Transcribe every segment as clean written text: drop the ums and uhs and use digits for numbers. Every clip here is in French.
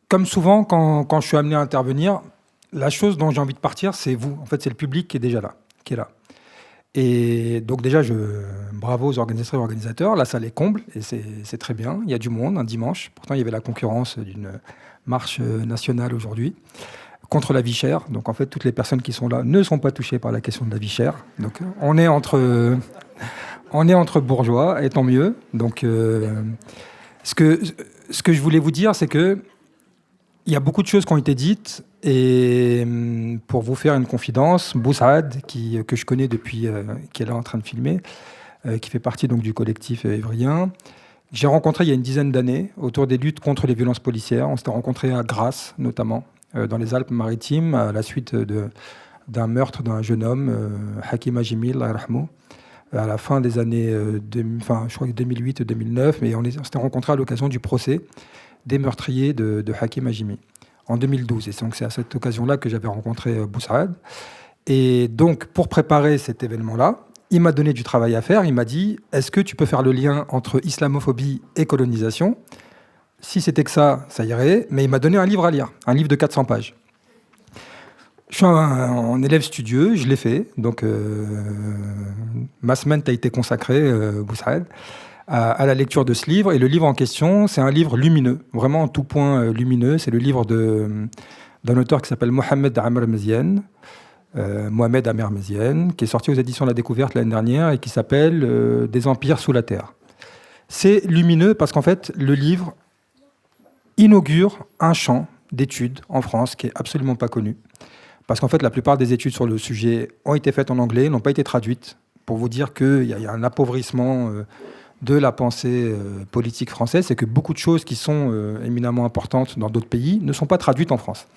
comme souvent, quand je suis amené à intervenir, la chose dont j'ai envie de partir, c'est vous. En fait, c'est le public qui est déjà là, qui est là. Et donc déjà, bravo aux organisatrices et organisateurs. La salle est comble et c'est très bien. Il y a du monde un dimanche. Pourtant, il y avait la concurrence d'une marche nationale aujourd'hui contre la vie chère. Donc en fait, toutes les personnes qui sont là ne sont pas touchées par la question de la vie chère. Donc on est entre bourgeois et tant mieux. Donc ce que, ce que je voulais vous dire, c'est que il y a beaucoup de choses qui ont été dites et pour vous faire une confidence, Boussaad, que je connais depuis qui est là en train de filmer, qui fait partie donc du collectif évrien, j'ai rencontré il y a une dizaine d'années autour des luttes contre les violences policières. On s'était rencontrés à Grasse notamment, dans les Alpes-Maritimes, à la suite d'un meurtre d'un jeune homme, Hakim Ajimil, Allah yarhamou, à la fin des années, je crois que 2008-2009, mais on s'était rencontrés à l'occasion du procès des meurtriers de Hakim Ajimi en 2012. Et donc c'est à cette occasion-là que j'avais rencontré Boussaad. Et donc pour préparer cet événement-là, il m'a donné du travail à faire. Il m'a dit, est-ce que tu peux faire le lien entre islamophobie et colonisation? Si c'était que ça irait. Mais il m'a donné un livre à lire, un livre de 400 pages. Je suis un élève studieux, je l'ai fait. Donc ma semaine t'a été consacrée, Boussaad, à la lecture de ce livre. Et le livre en question, c'est un livre lumineux, vraiment en tout point lumineux. C'est le livre d'un auteur qui s'appelle Mohamed Amr Meziane, qui est sorti aux éditions de La Découverte l'année dernière et qui s'appelle Des empires sous la terre. C'est lumineux parce qu'en fait, le livre inaugure un champ d'études en France qui est absolument pas connu. Parce qu'en fait, la plupart des études sur le sujet ont été faites en anglais, n'ont pas été traduites, pour vous dire qu'il y a un appauvrissement de la pensée politique française, c'est que beaucoup de choses qui sont éminemment importantes dans d'autres pays ne sont pas traduites en France.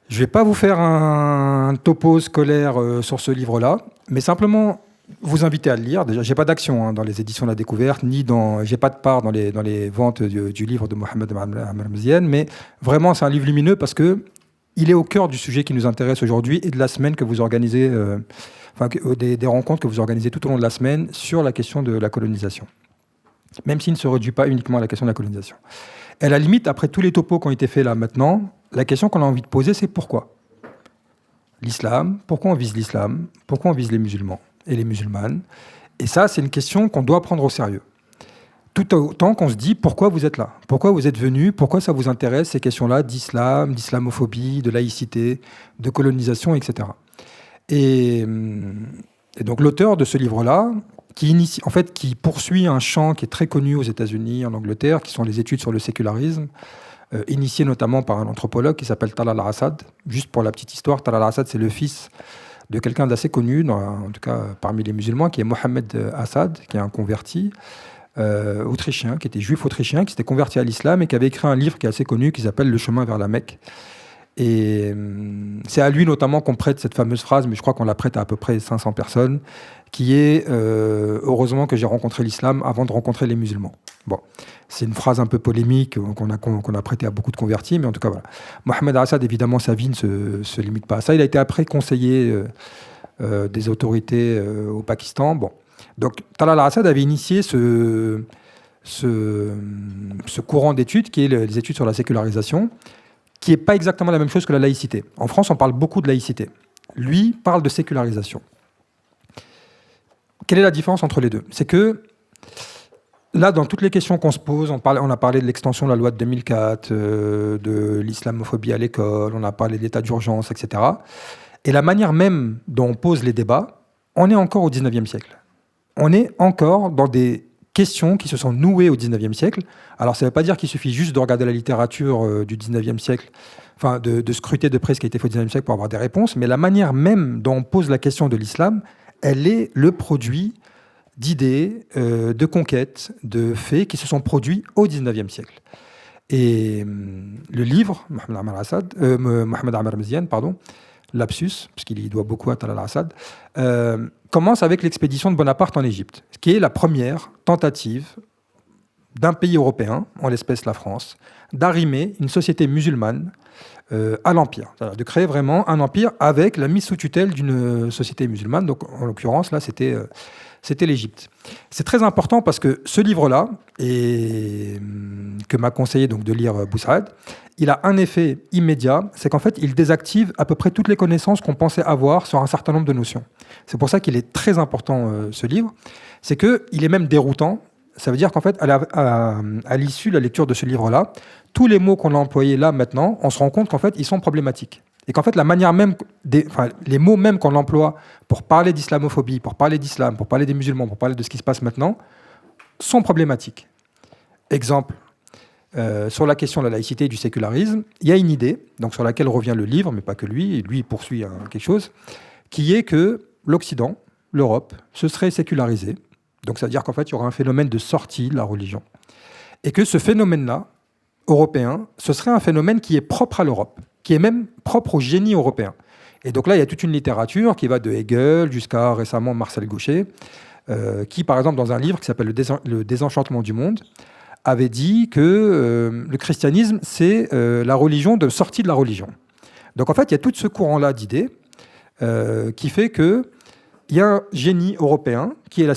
Je ne vais pas vous faire un topo scolaire sur ce livre-là, mais simplement vous inviter à le lire. Déjà, j'ai pas d'action dans les éditions de La Découverte, j'ai pas de part dans les ventes du livre de Mohamed Amr Meziane, mais vraiment, c'est un livre lumineux parce que il est au cœur du sujet qui nous intéresse aujourd'hui et de la semaine que vous organisez, des rencontres que vous organisez tout au long de la semaine sur la question de la colonisation. Même s'il ne se réduit pas uniquement à la question de la colonisation. Et à la limite, après tous les topos qui ont été faits là maintenant, la question qu'on a envie de poser, c'est pourquoi l'islam? Pourquoi on vise l'islam? Pourquoi on vise les musulmans et les musulmanes? Et ça, c'est une question qu'on doit prendre au sérieux. Tout autant qu'on se dit pourquoi vous êtes là, pourquoi vous êtes venu, pourquoi ça vous intéresse ces questions-là d'islam, d'islamophobie, de laïcité, de colonisation, etc. Et donc l'auteur de ce livre-là, qui poursuit un champ qui est très connu aux États-Unis, en Angleterre, qui sont les études sur le sécularisme, initié notamment par un anthropologue qui s'appelle Talal Assad. Juste pour la petite histoire, Talal Assad, c'est le fils de quelqu'un d'assez connu, en tout cas parmi les musulmans, qui est Mohamed Assad, qui est un converti autrichien, qui était juif autrichien, qui s'était converti à l'islam et qui avait écrit un livre qui est assez connu, qui s'appelle Le chemin vers la Mecque. Et c'est à lui notamment qu'on prête cette fameuse phrase, mais je crois qu'on la prête à peu près 500 personnes, qui est heureusement que j'ai rencontré l'islam avant de rencontrer les musulmans. Bon, c'est une phrase un peu polémique qu'on a prêtée à beaucoup de convertis, mais en tout cas voilà. Mohamed Assad, évidemment, sa vie ne se limite pas à ça. Il a été après conseiller des autorités au Pakistan. Bon. Donc Talal Assad avait initié ce courant d'études qui est les études sur la sécularisation, qui n'est pas exactement la même chose que la laïcité. En France, on parle beaucoup de laïcité. Lui parle de sécularisation. Quelle est la différence entre les deux? C'est que là, dans toutes les questions qu'on se pose, on a parlé de l'extension de la loi de 2004, de l'islamophobie à l'école, on a parlé de l'état d'urgence, etc. Et la manière même dont on pose les débats, on est encore au 19e siècle. On est encore dans des questions qui se sont nouées au 19e siècle. Alors, ça ne veut pas dire qu'il suffit juste de regarder la littérature du 19e siècle, enfin, de scruter de près ce qui a été fait au 19e siècle pour avoir des réponses, mais la manière même dont on pose la question de l'islam, elle est le produit d'idées, de conquêtes, de faits qui se sont produits au 19e siècle. Et le livre, Mohamed Amr Meziane, lapsus, parce qu'il y doit beaucoup à Talal Assad, commence avec l'expédition de Bonaparte en Égypte, qui est la première tentative d'un pays européen, en l'espèce la France, d'arrimer une société musulmane à l'Empire. C'est-à-dire de créer vraiment un empire avec la mise sous tutelle d'une société musulmane. Donc, en l'occurrence, là, c'était l'Égypte. C'est très important parce que ce livre-là, et que m'a conseillé donc de lire Boussaad, il a un effet immédiat, c'est qu'en fait, il désactive à peu près toutes les connaissances qu'on pensait avoir sur un certain nombre de notions. C'est pour ça qu'il est très important, ce livre. C'est qu'il est même déroutant. Ça veut dire qu'en fait, à l'issue de la lecture de ce livre-là, tous les mots qu'on a employés là, maintenant, on se rend compte qu'en fait, ils sont problématiques. Et qu'en fait, la manière même, les mots même qu'on emploie pour parler d'islamophobie, pour parler d'islam, pour parler des musulmans, pour parler de ce qui se passe maintenant, sont problématiques. Exemple, sur la question de la laïcité et du sécularisme, il y a une idée, donc sur laquelle revient le livre, mais pas que lui, et lui il poursuit quelque chose, qui est que l'Occident, l'Europe, se serait sécularisé. Donc ça veut dire qu'en fait, il y aura un phénomène de sortie de la religion. Et que ce phénomène-là, européen, ce serait un phénomène qui est propre à l'Europe, qui est même propre au génie européen. Et donc là, il y a toute une littérature qui va de Hegel jusqu'à récemment Marcel Gauchet, qui, par exemple, dans un livre qui s'appelle Le désenchantement du monde, avait dit que le christianisme, c'est la religion de sortie de la religion. Donc en fait, il y a tout ce courant-là d'idées qui fait que il y a un génie européen qui est la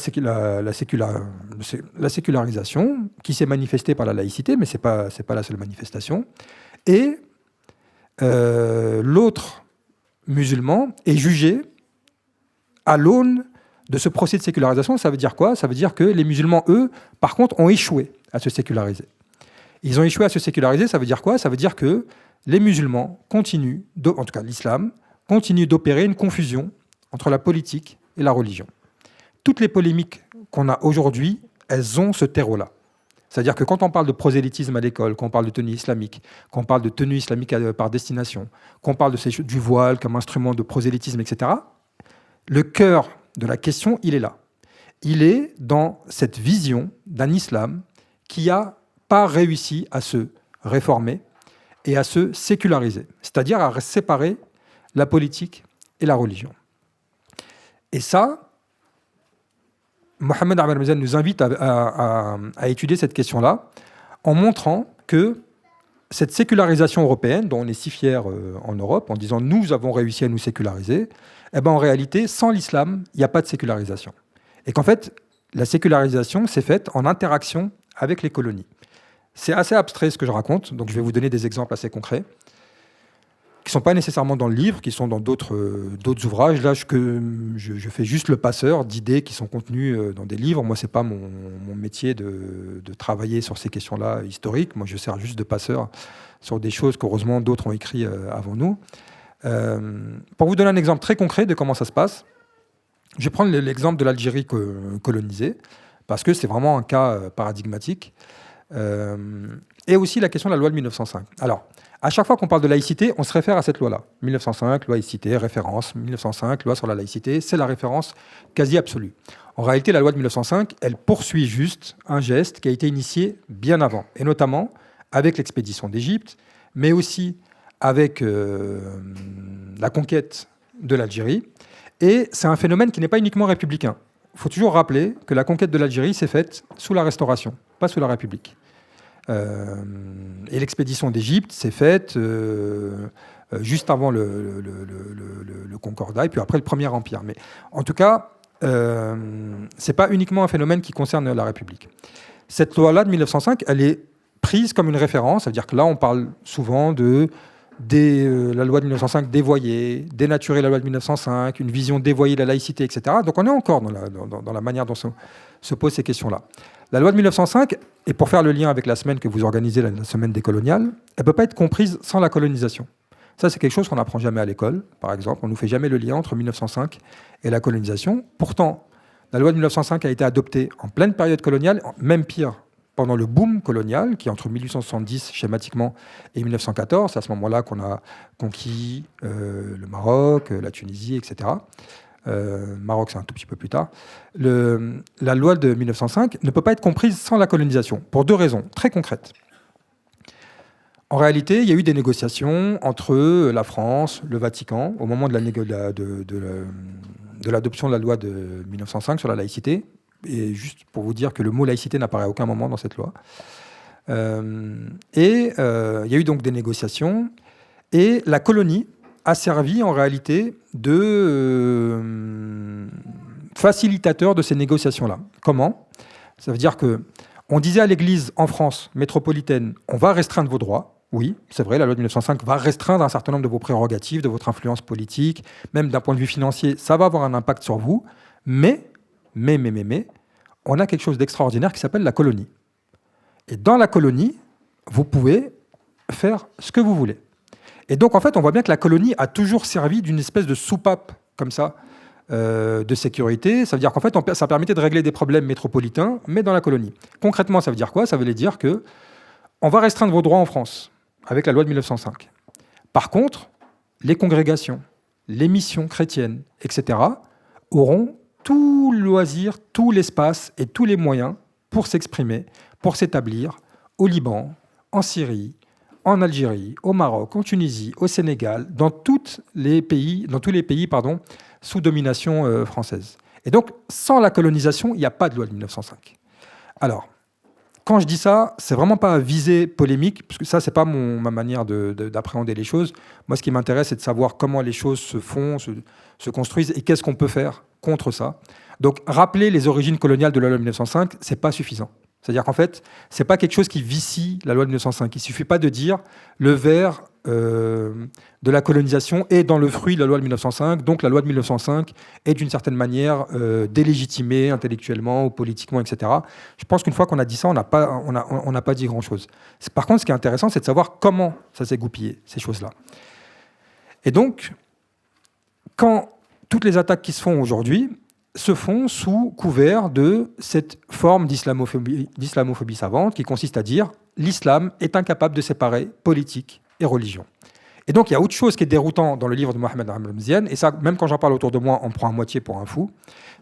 sécularisation, qui s'est manifestée par la laïcité, mais ce n'est pas la seule manifestation. Et l'autre musulman est jugé à l'aune de ce procès de sécularisation. Ça veut dire quoi? Ça veut dire que les musulmans, eux, par contre, ont échoué à se séculariser. Ils ont échoué à se séculariser, ça veut dire quoi? Ça veut dire que les musulmans continuent, en tout cas l'islam, continue d'opérer une confusion entre la politique et la religion. Toutes les polémiques qu'on a aujourd'hui, elles ont ce terreau-là. C'est-à-dire que quand on parle de prosélytisme à l'école, qu'on parle de tenue islamique, qu'on parle de tenue islamique par destination, qu'on parle du voile comme instrument de prosélytisme, etc., le cœur de la question, il est là. Il est dans cette vision d'un islam qui n'a pas réussi à se réformer et à se séculariser, c'est-à-dire à séparer la politique et la religion. Et ça, Mohamed Ahmad nous invite à étudier cette question-là en montrant que cette sécularisation européenne, dont on est si fiers en Europe, en disant nous avons réussi à nous séculariser, eh ben, en réalité, sans l'islam, il n'y a pas de sécularisation. Et qu'en fait, la sécularisation s'est faite en interaction avec les colonies. C'est assez abstrait ce que je raconte, donc je vais vous donner des exemples assez concrets, qui ne sont pas nécessairement dans le livre, qui sont dans d'autres ouvrages. Là, je fais juste le passeur d'idées qui sont contenues dans des livres. Moi, ce n'est pas mon métier de travailler sur ces questions-là historiques. Moi, je sers juste de passeur sur des choses qu'heureusement d'autres ont écrites avant nous. Pour vous donner un exemple très concret de comment ça se passe, je vais prendre l'exemple de l'Algérie colonisée, parce que c'est vraiment un cas paradigmatique. Et aussi la question de la loi de 1905. Alors, à chaque fois qu'on parle de laïcité, on se réfère à cette loi-là. 1905, loi laïcité, référence. 1905, loi sur la laïcité, c'est la référence quasi absolue. En réalité, la loi de 1905, elle poursuit juste un geste qui a été initié bien avant, et notamment avec l'expédition d'Égypte, mais aussi avec la conquête de l'Algérie. Et c'est un phénomène qui n'est pas uniquement républicain. Il faut toujours rappeler que la conquête de l'Algérie s'est faite sous la Restauration, pas sous la République. Et l'expédition d'Égypte s'est faite juste avant le Concordat et puis après le Premier Empire. Mais en tout cas, ce n'est pas uniquement un phénomène qui concerne la République. Cette loi-là de 1905, elle est prise comme une référence, c'est-à-dire que là, on parle souvent de la loi de 1905 dévoyée, dénaturer la loi de 1905, une vision dévoyée de la laïcité, etc. Donc on est encore dans la manière dont se posent ces questions-là. La loi de 1905, et pour faire le lien avec la semaine que vous organisez, la semaine décoloniale, elle ne peut pas être comprise sans la colonisation. Ça, c'est quelque chose qu'on n'apprend jamais à l'école, par exemple. On ne nous fait jamais le lien entre 1905 et la colonisation. Pourtant, la loi de 1905 a été adoptée en pleine période coloniale, même pire, pendant le boom colonial, qui est entre 1870 schématiquement et 1914. C'est à ce moment-là qu'on a conquis le Maroc, la Tunisie, etc. Maroc, c'est un tout petit peu plus tard. La loi de 1905 ne peut pas être comprise sans la colonisation, pour deux raisons très concrètes. En réalité, il y a eu des négociations entre la France, le Vatican, au moment de l'adoption de la loi de 1905 sur la laïcité. et juste pour vous dire que le mot laïcité n'apparaît à aucun moment dans cette loi. Il y a eu donc des négociations, et la colonie a servi en réalité de facilitateur de ces négociations-là. Comment ? Ça veut dire qu'on disait à l'Église en France métropolitaine, on va restreindre vos droits. Oui, c'est vrai, la loi de 1905 va restreindre un certain nombre de vos prérogatives, de votre influence politique, même d'un point de vue financier, ça va avoir un impact sur vous, mais, on a quelque chose d'extraordinaire qui s'appelle la colonie. Et dans la colonie, vous pouvez faire ce que vous voulez. Et donc, en fait, on voit bien que la colonie a toujours servi d'une espèce de soupape, comme ça, de sécurité. Ça veut dire qu'en fait, ça permettait de régler des problèmes métropolitains, mais dans la colonie. Concrètement, ça veut dire quoi ? Ça veut dire qu'on va restreindre vos droits en France, avec la loi de 1905. Par contre, les congrégations, les missions chrétiennes, etc., auront tout le loisir, tout l'espace et tous les moyens pour s'exprimer, pour s'établir au Liban, en Syrie, en Algérie, au Maroc, en Tunisie, au Sénégal, dans tous les pays, sous domination française. Et donc, sans la colonisation, il n'y a pas de loi de 1905. Alors, quand je dis ça, c'est vraiment pas à visée polémique, parce que ça, c'est pas ma manière d'appréhender les choses. Moi, ce qui m'intéresse, c'est de savoir comment les choses se font, se construisent, et qu'est-ce qu'on peut faire contre ça. Donc, rappeler les origines coloniales de la loi de 1905, c'est pas suffisant. C'est-à-dire qu'en fait, c'est pas quelque chose qui vicie la loi de 1905. Il suffit pas de dire le ver de la colonisation est dans le fruit de la loi de 1905, donc la loi de 1905 est d'une certaine manière délégitimée intellectuellement ou politiquement, etc. Je pense qu'une fois qu'on a dit ça, on n'a pas dit grand-chose. Par contre, ce qui est intéressant, c'est de savoir comment ça s'est goupillé, ces choses-là. Et donc, quand toutes les attaques qui se font aujourd'hui se font sous couvert de cette forme d'islamophobie savante qui consiste à dire l'islam est incapable de séparer politique et religion. Et donc il y a autre chose qui est déroutant dans le livre de Mohamed Ramzian, et ça, même quand j'en parle autour de moi, on me prend à moitié pour un fou,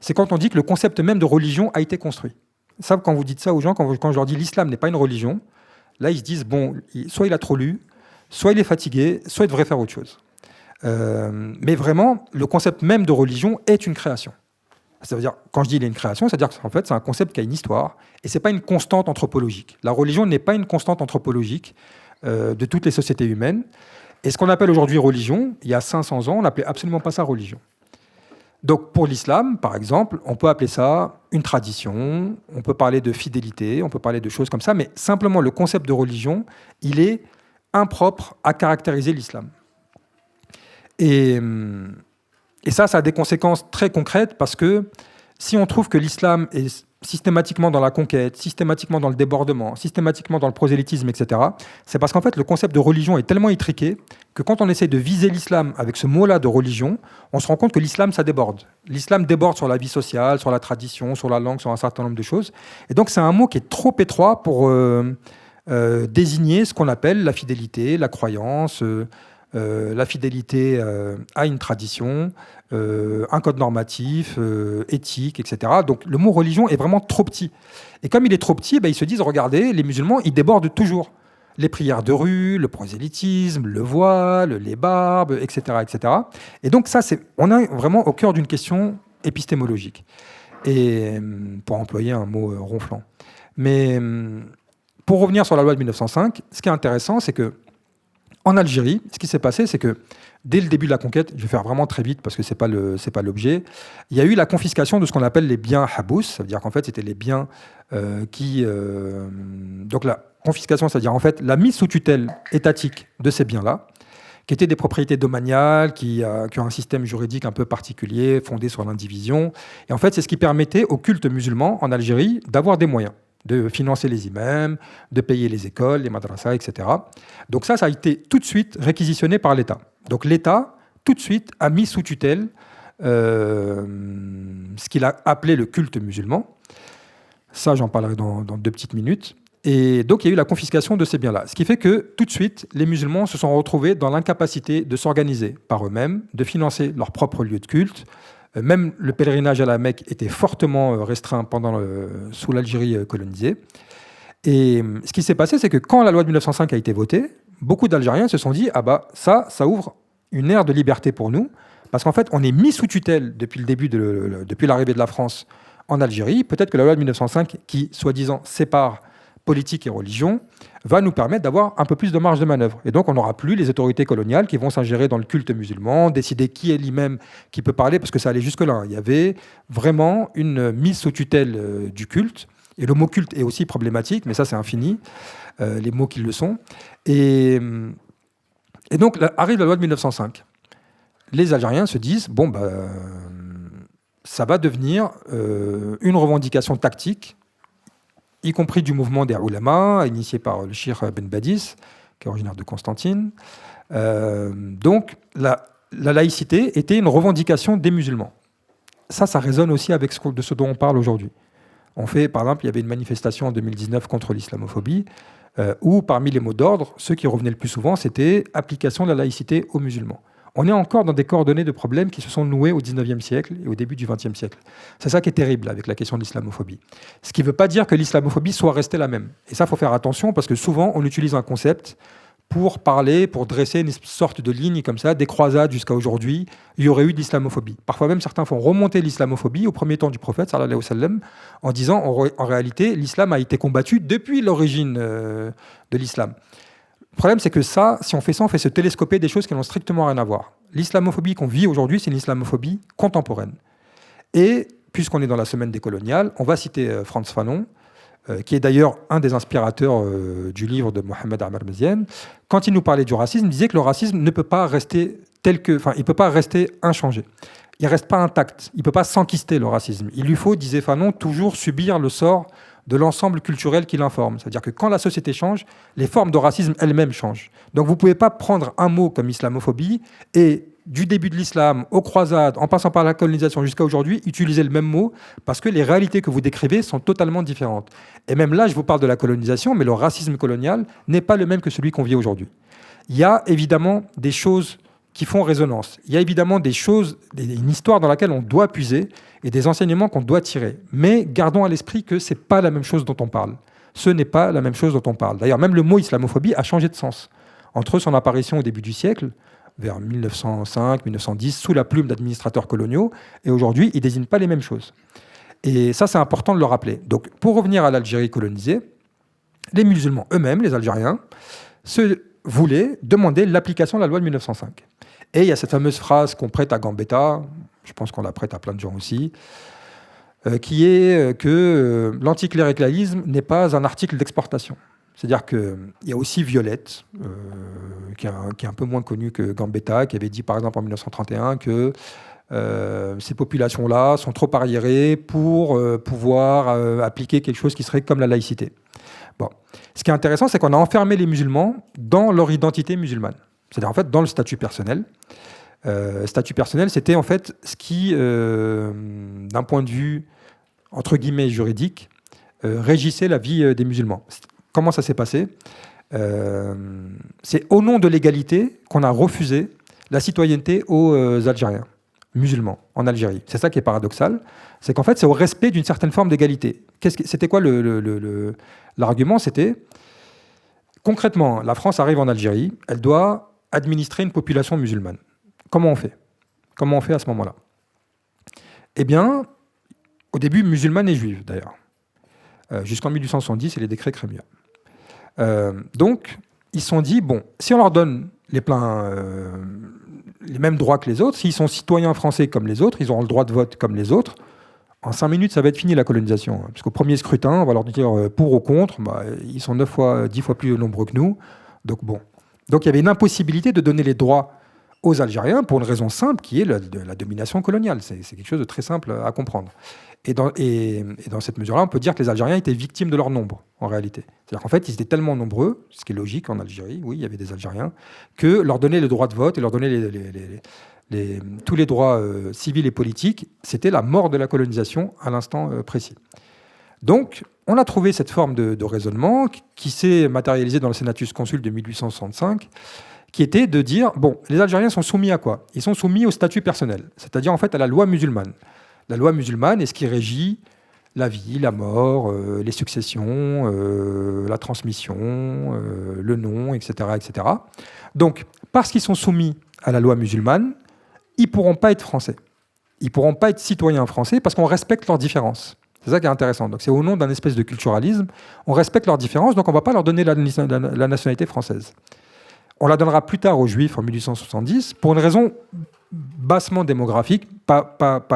c'est quand on dit que le concept même de religion a été construit. Ça, quand vous dites ça aux gens, quand je leur dis l'islam n'est pas une religion, là ils se disent, bon, soit il a trop lu, soit il est fatigué, soit il devrait faire autre chose. Mais vraiment, le concept même de religion est une création. Ça veut dire, quand je dis il est une création, c'est-à-dire qu'en fait, c'est un concept qui a une histoire, et ce n'est pas une constante anthropologique. La religion n'est pas une constante anthropologique de toutes les sociétés humaines. Et ce qu'on appelle aujourd'hui religion, il y a 500 ans, on n'appelait absolument pas ça religion. Donc pour l'islam, par exemple, on peut appeler ça une tradition, on peut parler de fidélité, on peut parler de choses comme ça, mais simplement le concept de religion, il est impropre à caractériser l'islam. Et ça a des conséquences très concrètes, parce que si on trouve que l'islam est systématiquement dans la conquête, systématiquement dans le débordement, systématiquement dans le prosélytisme, etc., c'est parce qu'en fait, le concept de religion est tellement étriqué que quand on essaie de viser l'islam avec ce mot-là de religion, on se rend compte que l'islam, ça déborde. L'islam déborde sur la vie sociale, sur la tradition, sur la langue, sur un certain nombre de choses. Et donc, c'est un mot qui est trop étroit pour désigner ce qu'on appelle la fidélité, la croyance, la fidélité à une tradition, un code normatif, éthique, etc. Donc le mot religion est vraiment trop petit. Et comme il est trop petit, ils se disent, regardez, les musulmans, ils débordent toujours. Les prières de rue, le prosélytisme, le voile, les barbes, etc. etc. Et donc ça, on est vraiment au cœur d'une question épistémologique. Et pour employer un mot ronflant. Mais pour revenir sur la loi de 1905, ce qui est intéressant, c'est que en Algérie, ce qui s'est passé, c'est que dès le début de la conquête, je vais faire vraiment très vite parce que c'est pas l'objet, il y a eu la confiscation de ce qu'on appelle les biens habous, ça veut dire qu'en fait c'était les biens donc la confiscation, c'est-à-dire en fait la mise sous tutelle étatique de ces biens-là, qui étaient des propriétés domaniales, qui ont un système juridique un peu particulier, fondé sur l'indivision. Et en fait, c'est ce qui permettait aux cultes musulmans en Algérie d'avoir des moyens, de financer les imams, de payer les écoles, les madrasas, etc. Donc ça a été tout de suite réquisitionné par l'État. Donc l'État, tout de suite, a mis sous tutelle ce qu'il a appelé le culte musulman. Ça, j'en parlerai dans 2 petites minutes. Et donc, il y a eu la confiscation de ces biens-là. Ce qui fait que, tout de suite, les musulmans se sont retrouvés dans l'incapacité de s'organiser par eux-mêmes, de financer leur propre lieu de culte. Même le pèlerinage à la Mecque était fortement restreint sous l'Algérie colonisée. Et ce qui s'est passé, c'est que quand la loi de 1905 a été votée, beaucoup d'Algériens se sont dit « Ah bah, ça ouvre une ère de liberté pour nous », parce qu'en fait, on est mis sous tutelle depuis l'arrivée de la France en Algérie, peut-être que la loi de 1905, qui soi-disant sépare politique et religion, va nous permettre d'avoir un peu plus de marge de manœuvre. Et donc, on n'aura plus les autorités coloniales qui vont s'ingérer dans le culte musulman, décider qui est l'imam qui peut parler, parce que ça allait jusque-là. Il y avait vraiment une mise sous tutelle du culte. Et le mot culte est aussi problématique, mais ça, c'est infini, les mots qui le sont. Et donc, arrive la loi de 1905. Les Algériens se disent, bon, ça va devenir une revendication tactique, y compris du mouvement des ulama, initié par le Cheikh Ben Badis, qui est originaire de Constantine. Donc, la laïcité était une revendication des musulmans. Ça résonne aussi avec de ce dont on parle aujourd'hui. Par exemple, il y avait une manifestation en 2019 contre l'islamophobie, où parmi les mots d'ordre, ceux qui revenaient le plus souvent, c'était application de la laïcité aux musulmans. On est encore dans des coordonnées de problèmes qui se sont noués au XIXe siècle et au début du XXe siècle. C'est ça qui est terrible avec la question de l'islamophobie. Ce qui ne veut pas dire que l'islamophobie soit restée la même. Et ça, il faut faire attention parce que souvent, on utilise un concept pour parler, pour dresser une sorte de ligne comme ça, des croisades jusqu'à aujourd'hui, il y aurait eu de l'islamophobie. Parfois même, certains font remonter l'islamophobie au premier temps du prophète, sallallahu alayhi wa sallam, en disant en réalité, l'islam a été combattu depuis l'origine de l'islam. Le problème, c'est que ça, si on fait se télescoper des choses qui n'ont strictement rien à voir. L'islamophobie qu'on vit aujourd'hui, c'est une islamophobie contemporaine. Et puisqu'on est dans la semaine décoloniale, on va citer Frantz Fanon, qui est d'ailleurs un des inspirateurs du livre de Mohamed Amar Meziane. Quand il nous parlait du racisme, il disait que le racisme ne peut pas rester il peut pas rester inchangé. Il ne reste pas intact. Il ne peut pas s'enquister, le racisme. Il lui faut, disait Fanon, toujours subir le sort de l'ensemble culturel qui l'informe. C'est-à-dire que quand la société change, les formes de racisme elles-mêmes changent. Donc vous ne pouvez pas prendre un mot comme islamophobie et du début de l'islam aux croisades, en passant par la colonisation jusqu'à aujourd'hui, utiliser le même mot parce que les réalités que vous décrivez sont totalement différentes. Et même là, je vous parle de la colonisation, mais le racisme colonial n'est pas le même que celui qu'on vit aujourd'hui. Il y a évidemment des choses qui font résonance. Il y a évidemment une histoire dans laquelle on doit puiser et des enseignements qu'on doit tirer. Mais gardons à l'esprit que ce n'est pas la même chose dont on parle. Ce n'est pas la même chose dont on parle. D'ailleurs, même le mot islamophobie a changé de sens. Entre son apparition au début du siècle, vers 1905-1910, sous la plume d'administrateurs coloniaux, et aujourd'hui, il ne désigne pas les mêmes choses. Et ça, c'est important de le rappeler. Donc, pour revenir à l'Algérie colonisée, les musulmans eux-mêmes, les Algériens, voulaient demander l'application de la loi de 1905. Et il y a cette fameuse phrase qu'on prête à Gambetta, je pense qu'on la prête à plein de gens aussi, qui est que l'anticléricalisme n'est pas un article d'exportation. C'est-à-dire qu'il y a aussi Violette, qui est un peu moins connue que Gambetta, qui avait dit par exemple en 1931 que ces populations-là sont trop arriérées pour pouvoir appliquer quelque chose qui serait comme la laïcité. Bon. Ce qui est intéressant, c'est qu'on a enfermé les musulmans dans leur identité musulmane. C'est-à-dire en fait dans le statut personnel. Statut personnel, c'était en fait ce qui, d'un point de vue entre guillemets juridique, régissait la vie des musulmans. Comment ça s'est passé ? C'est au nom de l'égalité qu'on a refusé la citoyenneté aux Algériens musulmans en Algérie. C'est ça qui est paradoxal. C'est qu'en fait, c'est au respect d'une certaine forme d'égalité. C'était quoi l'argument ? C'était, concrètement, la France arrive en Algérie, elle doit administrer une population musulmane. Comment on fait ? Comment on fait à ce moment-là ? Eh bien, au début, musulmane et juive, d'ailleurs. Jusqu'en 1870, et les décrets Crémieux. Donc, ils se sont dit, bon, si on leur donne les mêmes droits que les autres, s'ils sont citoyens français comme les autres, ils auront le droit de vote comme les autres, en 5 minutes, ça va être fini la colonisation. Parce qu'au premier scrutin, on va leur dire pour ou contre, ils sont 10 fois plus nombreux que nous. Donc bon. Donc il y avait une impossibilité de donner les droits aux Algériens pour une raison simple qui est la domination coloniale. C'est quelque chose de très simple à comprendre. Et dans cette mesure-là, on peut dire que les Algériens étaient victimes de leur nombre, en réalité. C'est-à-dire qu'en fait, ils étaient tellement nombreux, ce qui est logique en Algérie, oui, il y avait des Algériens, que leur donner le droit de vote et leur donner tous les droits civils et politiques, c'était la mort de la colonisation à l'instant précis. Donc, on a trouvé cette forme de raisonnement qui s'est matérialisée dans le Senatus Consul de 1865, qui était de dire, bon, les Algériens sont soumis à quoi ? Ils sont soumis au statut personnel, c'est-à-dire en fait à la loi musulmane. La loi musulmane est ce qui régit la vie, la mort, les successions, la transmission, le nom, etc., etc. Donc, parce qu'ils sont soumis à la loi musulmane, ils ne pourront pas être français. ils ne pourront pas être citoyens français parce qu'on respecte leurs différences. C'est ça qui est intéressant. Donc c'est au nom d'un espèce de culturalisme, on respecte leurs différences, donc on ne va pas leur donner la nationalité française. On la donnera plus tard aux Juifs en 1870 pour une raison bassement démographique, pas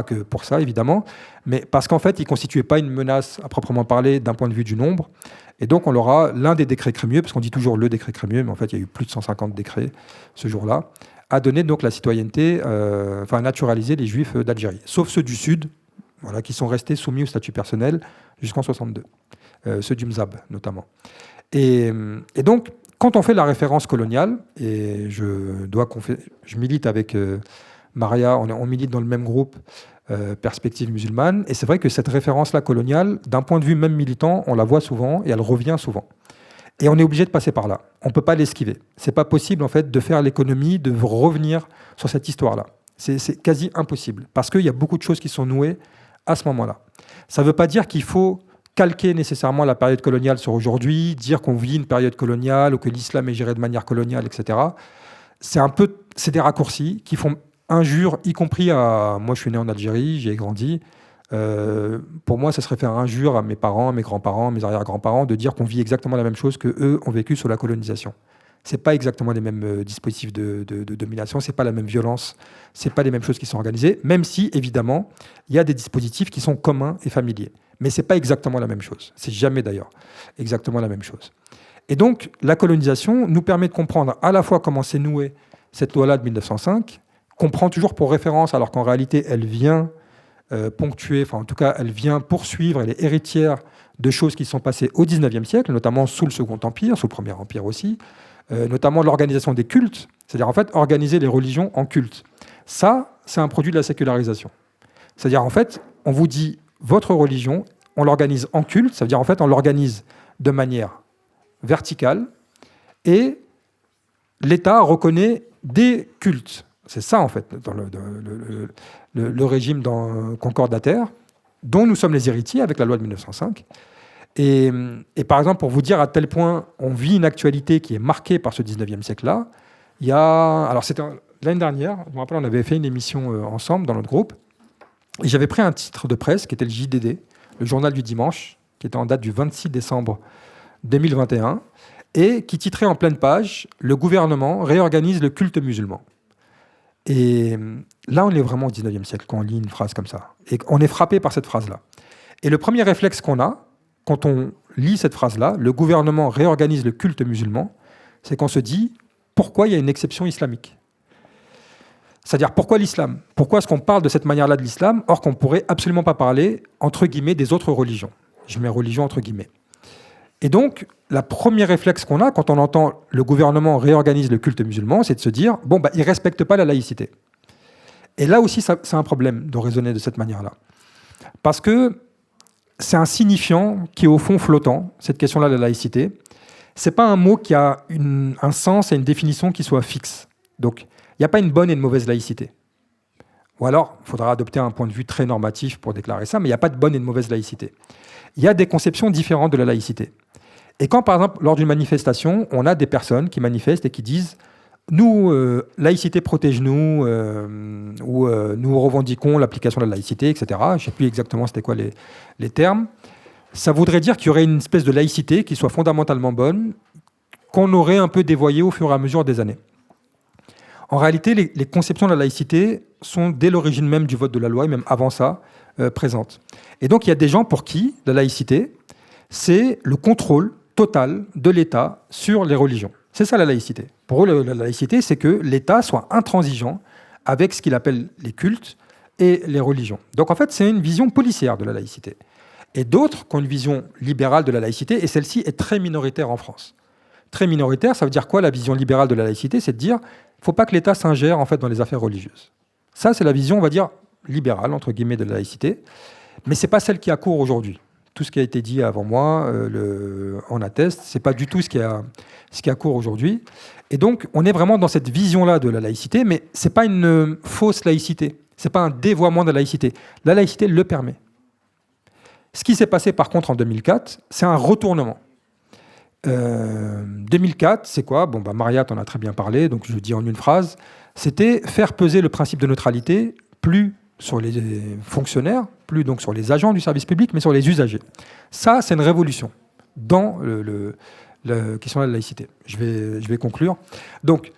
que pour ça évidemment, mais parce qu'en fait ils ne constituaient pas une menace à proprement parler d'un point de vue du nombre. Et donc on aura l'un des décrets Crémieux, parce qu'on dit toujours le décret Crémieux, mais en fait il y a eu plus de 150 décrets ce jour-là, a donné donc la citoyenneté, enfin naturaliser les Juifs d'Algérie, sauf ceux du Sud, voilà, qui sont restés soumis au statut personnel jusqu'en 62, ceux du Mzab notamment. Et donc, quand on fait la référence coloniale, et je milite avec Maria, on milite dans le même groupe, Perspective musulmane, et c'est vrai que cette référence-là coloniale, d'un point de vue même militant, on la voit souvent et elle revient souvent. Et on est obligé de passer par là. On ne peut pas l'esquiver. C'est pas possible en fait de faire l'économie, de revenir sur cette histoire-là. C'est quasi impossible parce qu'il y a beaucoup de choses qui sont nouées à ce moment-là. Ça ne veut pas dire qu'il faut calquer nécessairement la période coloniale sur aujourd'hui, dire qu'on vit une période coloniale ou que l'islam est géré de manière coloniale, etc. C'est des raccourcis qui font injure, y compris à... Moi, je suis né en Algérie, j'y ai grandi. Pour moi, ça serait faire injure à mes parents, mes grands-parents, mes arrière-grands-parents de dire qu'on vit exactement la même chose qu'eux ont vécu sous la colonisation. C'est pas exactement les mêmes dispositifs de domination, c'est pas la même violence, c'est pas les mêmes choses qui sont organisées, même si, évidemment, il y a des dispositifs qui sont communs et familiers. Mais c'est pas exactement la même chose. C'est jamais, d'ailleurs, exactement la même chose. Et donc, la colonisation nous permet de comprendre à la fois comment s'est nouée cette loi-là de 1905, qu'on prend toujours pour référence, alors qu'en réalité, elle vient ponctuer, enfin, en tout cas, elle vient poursuivre, elle est héritière de choses qui sont passées au XIXe siècle, notamment sous le Second Empire, sous le Premier Empire aussi, notamment l'organisation des cultes, c'est-à-dire en fait organiser les religions en cultes. Ça, c'est un produit de la sécularisation. C'est-à-dire en fait, on vous dit votre religion, on l'organise en culte, ça veut dire en fait on l'organise de manière verticale et l'État reconnaît des cultes. C'est ça en fait dans le régime concordataire dont nous sommes les héritiers avec la loi de 1905. Et par exemple, pour vous dire à tel point on vit une actualité qui est marquée par ce 19e siècle-là, il y a... Alors c'était l'année dernière, je me rappelle, on avait fait une émission ensemble dans notre groupe, et j'avais pris un titre de presse qui était le JDD, le journal du dimanche, qui était en date du 26 décembre 2021, et qui titrait en pleine page « Le gouvernement réorganise le culte musulman ». Et là, on est vraiment au 19e siècle quand on lit une phrase comme ça. Et on est frappé par cette phrase-là. Et le premier réflexe qu'on a, quand on lit cette phrase-là, le gouvernement réorganise le culte musulman, c'est qu'on se dit pourquoi il y a une exception islamique. C'est-à-dire pourquoi l'islam ? Pourquoi est-ce qu'on parle de cette manière-là de l'islam, or qu'on ne pourrait absolument pas parler, entre guillemets, des autres religions ? Je mets religion entre guillemets. Et donc, le premier réflexe qu'on a quand on entend le gouvernement réorganise le culte musulman, c'est de se dire bon, il ne respecte pas la laïcité. Et là aussi, c'est un problème de raisonner de cette manière-là. Parce que c'est un signifiant qui est au fond flottant, cette question-là de la laïcité. Ce n'est pas un mot qui a un sens et une définition qui soit fixe. Donc, il n'y a pas une bonne et une mauvaise laïcité. Ou alors, il faudra adopter un point de vue très normatif pour déclarer ça, mais il n'y a pas de bonne et de mauvaise laïcité. Il y a des conceptions différentes de la laïcité. Et quand, par exemple, lors d'une manifestation, on a des personnes qui manifestent et qui disent « Nous, laïcité protège-nous » ou « Nous revendiquons l'application de la laïcité », etc. Je ne sais plus exactement c'était quoi les termes. Ça voudrait dire qu'il y aurait une espèce de laïcité qui soit fondamentalement bonne, qu'on aurait un peu dévoyée au fur et à mesure des années. En réalité, les conceptions de la laïcité sont, dès l'origine même du vote de la loi, et même avant ça, présentes. Et donc, il y a des gens pour qui la laïcité, c'est le contrôle total de l'État sur les religions. C'est ça la laïcité. Pour eux, la laïcité, c'est que l'État soit intransigeant avec ce qu'il appelle les cultes et les religions. Donc, en fait, c'est une vision policière de la laïcité. Et d'autres qui ont une vision libérale de la laïcité, et celle-ci est très minoritaire en France. Très minoritaire, ça veut dire quoi, la vision libérale de la laïcité ? C'est de dire il ne faut pas que l'État s'ingère en fait, dans les affaires religieuses. Ça, c'est la vision, on va dire, libérale, entre guillemets, de la laïcité. Mais ce n'est pas celle qui a cours aujourd'hui. Tout ce qui a été dit avant moi en atteste. Ce n'est pas du tout ce qui a cours aujourd'hui. Et donc, on est vraiment dans cette vision-là de la laïcité, mais ce n'est pas une fausse laïcité. Ce n'est pas un dévoiement de la laïcité. La laïcité le permet. Ce qui s'est passé, par contre, en 2004, c'est un retournement. 2004, c'est quoi ? Maria t'en a très bien parlé, donc je le dis en une phrase. C'était faire peser le principe de neutralité plus sur les fonctionnaires, plus donc sur les agents du service public, mais sur les usagers. Ça, c'est une révolution dans la question de la laïcité. Je vais conclure. Donc,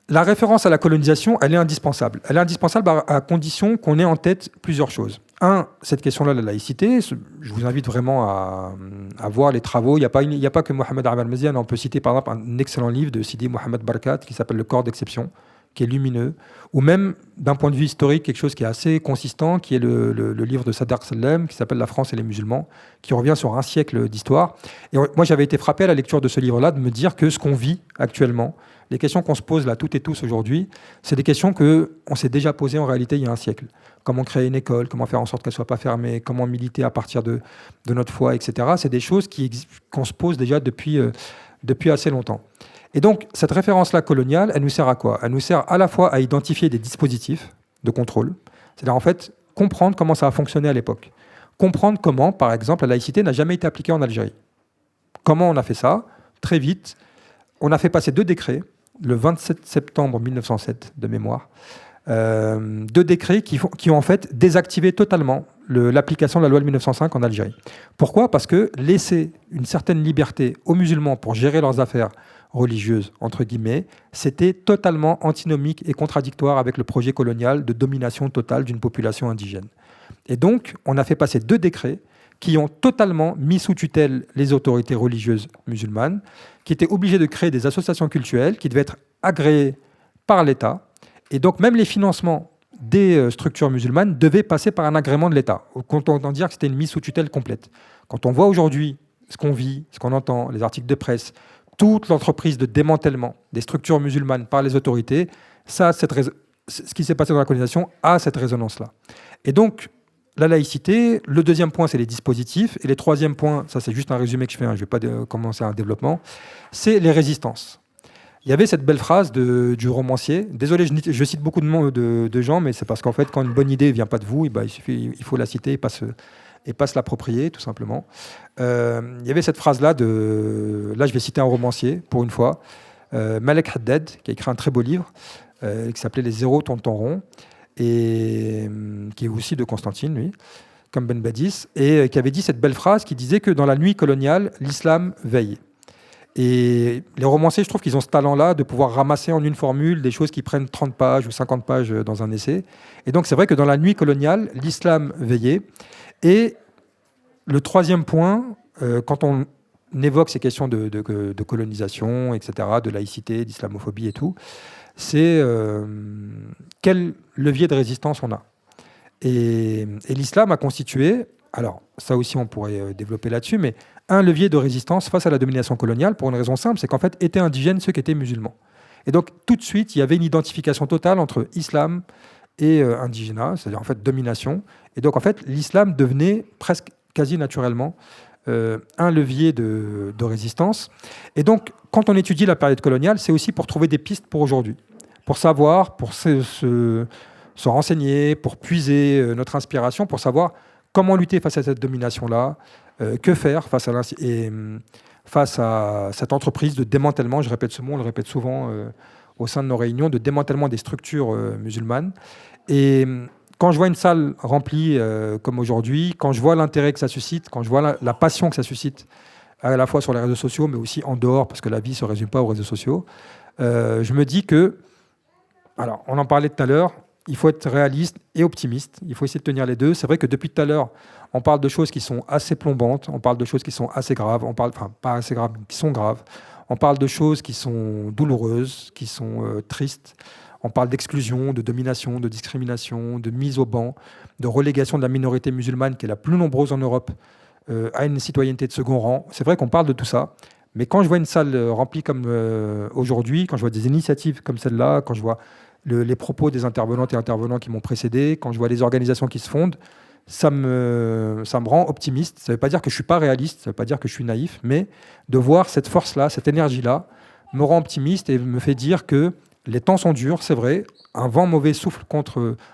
la référence à la colonisation, elle est indispensable. Elle est indispensable à condition qu'on ait en tête plusieurs choses. Un, cette question-là de la laïcité, je vous invite vraiment à voir les travaux. Il n'y a pas que Mohamed Al-Mazian. On peut citer par exemple un excellent livre de Sidi Mohamed Barakat qui s'appelle Le corps d'exception, qui est lumineux, ou même d'un point de vue historique, quelque chose qui est assez consistant, qui est le livre de Sadr Salem, qui s'appelle La France et les musulmans, qui revient sur un siècle d'histoire. Et moi, j'avais été frappé à la lecture de ce livre-là de me dire que ce qu'on vit actuellement, les questions qu'on se pose là toutes et tous aujourd'hui, c'est des questions qu'on s'est déjà posées en réalité il y a un siècle. Comment créer une école, comment faire en sorte qu'elle ne soit pas fermée, comment militer à partir de notre foi, etc. C'est des choses qu'on se pose déjà depuis assez longtemps. Et donc, cette référence-là coloniale, elle nous sert à quoi? Elle nous sert à la fois à identifier des dispositifs de contrôle, c'est-à-dire en fait comprendre comment ça a fonctionné à l'époque. Comprendre comment, par exemple, la laïcité n'a jamais été appliquée en Algérie. Comment on a fait ça? Très vite, on a fait passer 2 décrets, le 27 septembre 1907 de mémoire, 2 décrets qui ont en fait désactivé totalement l'application de la loi de 1905 en Algérie. Pourquoi? Parce que laisser une certaine liberté aux musulmans pour gérer leurs affaires religieuses, entre guillemets, c'était totalement antinomique et contradictoire avec le projet colonial de domination totale d'une population indigène. Et donc, on a fait passer 2 décrets qui ont totalement mis sous tutelle les autorités religieuses musulmanes, qui étaient obligées de créer des associations cultuelles qui devaient être agréées par l'État. Et donc, même les financements des structures musulmanes devaient passer par un agrément de l'État. Autant dire que c'était une mise sous tutelle complète. Quand on voit aujourd'hui ce qu'on vit, ce qu'on entend, les articles de presse, toute l'entreprise de démantèlement des structures musulmanes par les autorités, ce qui s'est passé dans la colonisation a cette résonance-là. Et donc, la laïcité, le deuxième point, c'est les dispositifs. Et le troisième point, ça c'est juste un résumé que je fais, je ne vais pas commencer un développement, c'est les résistances. Il y avait cette belle phrase du romancier. Désolé, je cite beaucoup de gens, mais c'est parce qu'en fait, quand une bonne idée ne vient pas de vous, il faut la citer et pas se l'approprier, tout simplement. Il y avait cette phrase-là, là je vais citer un romancier, pour une fois, Malek Haddad, qui a écrit un très beau livre, qui s'appelait Les zéros tournent en rond, et qui est aussi de Constantine, lui, comme Ben Badis, et qui avait dit cette belle phrase qui disait que dans la nuit coloniale, l'islam veille. Et les romanciers, je trouve qu'ils ont ce talent-là de pouvoir ramasser en une formule des choses qui prennent 30 pages ou 50 pages dans un essai. Et donc c'est vrai que dans la nuit coloniale, l'islam veillait. Et le troisième point, quand on évoque ces questions de colonisation, etc., de laïcité, d'islamophobie et tout, c'est quel levier de résistance on a. Et l'islam a constitué, alors ça aussi on pourrait développer là-dessus, mais un levier de résistance face à la domination coloniale pour une raison simple, c'est qu'en fait étaient indigènes ceux qui étaient musulmans. Et donc tout de suite, il y avait une identification totale entre islam et indigénat, c'est-à-dire en fait domination. Et donc en fait l'islam devenait presque quasi naturellement un levier de résistance. Et donc quand on étudie la période coloniale, c'est aussi pour trouver des pistes pour aujourd'hui, pour savoir, pour se renseigner, pour puiser notre inspiration, pour savoir comment lutter face à cette domination-là, que faire face à cette entreprise de démantèlement, je répète ce mot, on le répète souvent au sein de nos réunions, de démantèlement des structures musulmanes. Et quand je vois une salle remplie comme aujourd'hui, quand je vois l'intérêt que ça suscite, quand je vois la passion que ça suscite, à la fois sur les réseaux sociaux, mais aussi en dehors, parce que la vie ne se résume pas aux réseaux sociaux, je me dis que, alors on en parlait tout à l'heure, il faut être réaliste et optimiste. Il faut essayer de tenir les deux. C'est vrai que depuis tout à l'heure, on parle de choses qui sont assez plombantes, on parle de choses qui sont assez graves, pas assez graves, qui sont graves. On parle de choses qui sont douloureuses, qui sont tristes. On parle d'exclusion, de domination, de discrimination, de mise au banc, de relégation de la minorité musulmane, qui est la plus nombreuse en Europe, à une citoyenneté de second rang. C'est vrai qu'on parle de tout ça. Mais quand je vois une salle remplie comme aujourd'hui, quand je vois des initiatives comme celle-là, quand je vois les propos des intervenantes et intervenants qui m'ont précédé, quand je vois les organisations qui se fondent, ça me rend optimiste. Ça ne veut pas dire que je ne suis pas réaliste, ça ne veut pas dire que je suis naïf, mais de voir cette force-là, cette énergie-là, me rend optimiste et me fait dire que les temps sont durs, c'est vrai, un vent mauvais souffle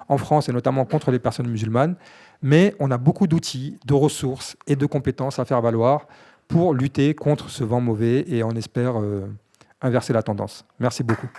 en France et notamment contre les personnes musulmanes, mais on a beaucoup d'outils, de ressources et de compétences à faire valoir pour lutter contre ce vent mauvais et on espère inverser la tendance. Merci beaucoup.